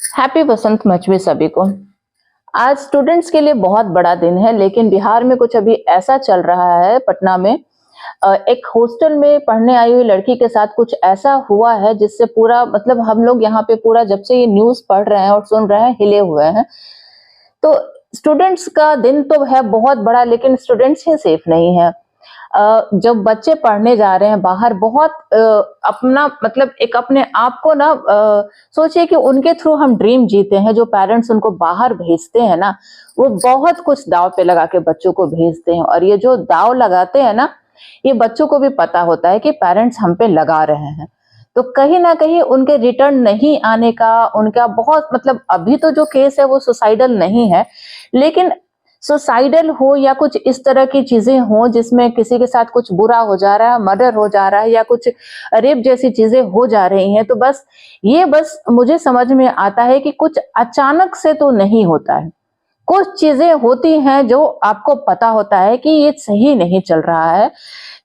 Happy Basant Panchami सभी को। आज स्टूडेंट्स के लिए बहुत बड़ा दिन है, लेकिन बिहार में कुछ अभी ऐसा चल रहा है। पटना में एक हॉस्टल में पढ़ने आई हुई लड़की के साथ कुछ ऐसा हुआ है जिससे पूरा मतलब हम लोग यहाँ पे पूरा जब से ये न्यूज़ पढ़ रहे हैं और सुन रहे हैं हिले हुए हैं। तो स्टूडेंट्स का दिन तो है बहुत बड़ा, लेकिन स्टूडेंट्स ही सेफ नहीं है। जब बच्चे पढ़ने जा रहे हैं बाहर, बहुत अपना मतलब एक अपने आप को ना सोचिए कि उनके थ्रू हम ड्रीम जीते हैं। जो पेरेंट्स उनको बाहर भेजते हैं ना, वो बहुत कुछ दाव पे लगा के बच्चों को भेजते हैं, और ये जो दाव लगाते हैं ना, ये बच्चों को भी पता होता है कि पेरेंट्स हम पे लगा रहे हैं। तो कहीं ना कहीं उनके रिटर्न नहीं आने का उनका बहुत मतलब, अभी तो जो केस है वो सुसाइडल नहीं है, लेकिन सुसाइडल हो या कुछ इस तरह की चीजें हो जिसमें किसी के साथ कुछ बुरा हो जा रहा है, मर्डर हो जा रहा है या कुछ रेप जैसी चीजें हो जा रही हैं, तो बस मुझे समझ में आता है कि कुछ अचानक से तो नहीं होता है। कुछ चीजें होती हैं जो आपको पता होता है कि ये सही नहीं चल रहा है,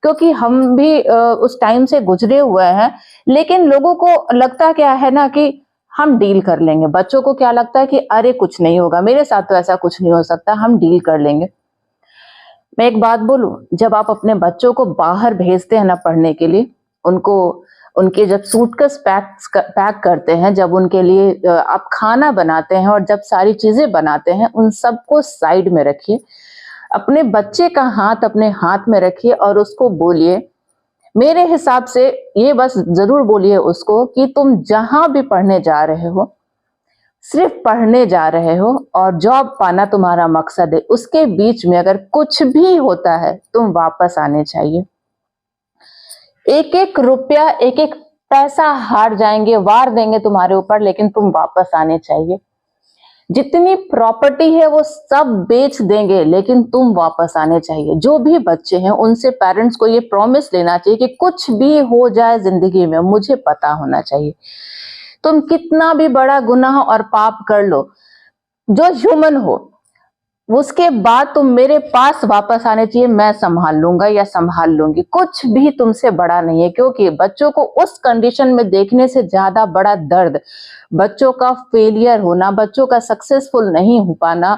क्योंकि हम भी उस टाइम से गुजरे हुए हैं। लेकिन लोगों को लगता क्या है ना कि हम डील कर लेंगे। बच्चों को क्या लगता है कि अरे कुछ नहीं होगा, मेरे साथ तो ऐसा कुछ नहीं हो सकता, हम डील कर लेंगे। मैं एक बात बोलूं, जब आप अपने बच्चों को बाहर भेजते हैं ना पढ़ने के लिए, उनको उनके जब सूटकेस पैक करते हैं, जब उनके लिए आप खाना बनाते हैं और जब सारी चीजें बनाते हैं, उन सबको साइड में रखिए। अपने बच्चे का हाथ अपने हाथ में रखिए और उसको बोलिए, मेरे हिसाब से ये बस जरूर बोलिए उसको कि तुम जहां भी पढ़ने जा रहे हो, सिर्फ पढ़ने जा रहे हो और जॉब पाना तुम्हारा मकसद है। उसके बीच में अगर कुछ भी होता है, तुम वापस आने चाहिए। एक एक रुपया, एक एक पैसा हार जाएंगे, वार देंगे तुम्हारे ऊपर, लेकिन तुम वापस आने चाहिए। जितनी प्रॉपर्टी है वो सब बेच देंगे, लेकिन तुम वापस आने चाहिए। जो भी बच्चे हैं उनसे पेरेंट्स को ये प्रॉमिस लेना चाहिए कि कुछ भी हो जाए जिंदगी में, मुझे पता होना चाहिए। तुम कितना भी बड़ा गुनाह और पाप कर लो, जो ह्यूमन हो, उसके बाद तुम मेरे पास वापस आने चाहिए। मैं संभाल लूंगा या संभाल लूंगी, कुछ भी तुमसे बड़ा नहीं है। क्योंकि बच्चों को उस कंडीशन में देखने से ज्यादा बड़ा दर्द बच्चों का फेलियर होना, बच्चों का सक्सेसफुल नहीं हो पाना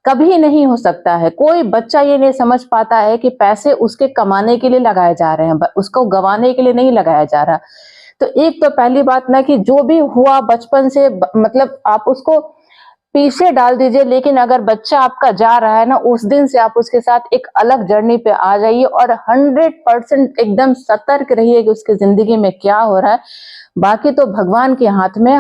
कभी नहीं हो सकता है। कोई बच्चा ये नहीं समझ पाता है कि पैसे उसके कमाने के लिए लगाए जा रहे हैं, उसको गंवाने के लिए नहीं लगाया जा रहा। तो एक तो पहली बात ना कि जो भी हुआ बचपन से मतलब आप उसको पीछे डाल दीजिए, लेकिन अगर बच्चा आपका जा रहा है ना, उस दिन से आप उसके साथ एक अलग जर्नी पे आ जाइए और 100% एकदम सतर्क रहिए कि उसकी जिंदगी में क्या हो रहा है। बाकी तो भगवान के हाथ में।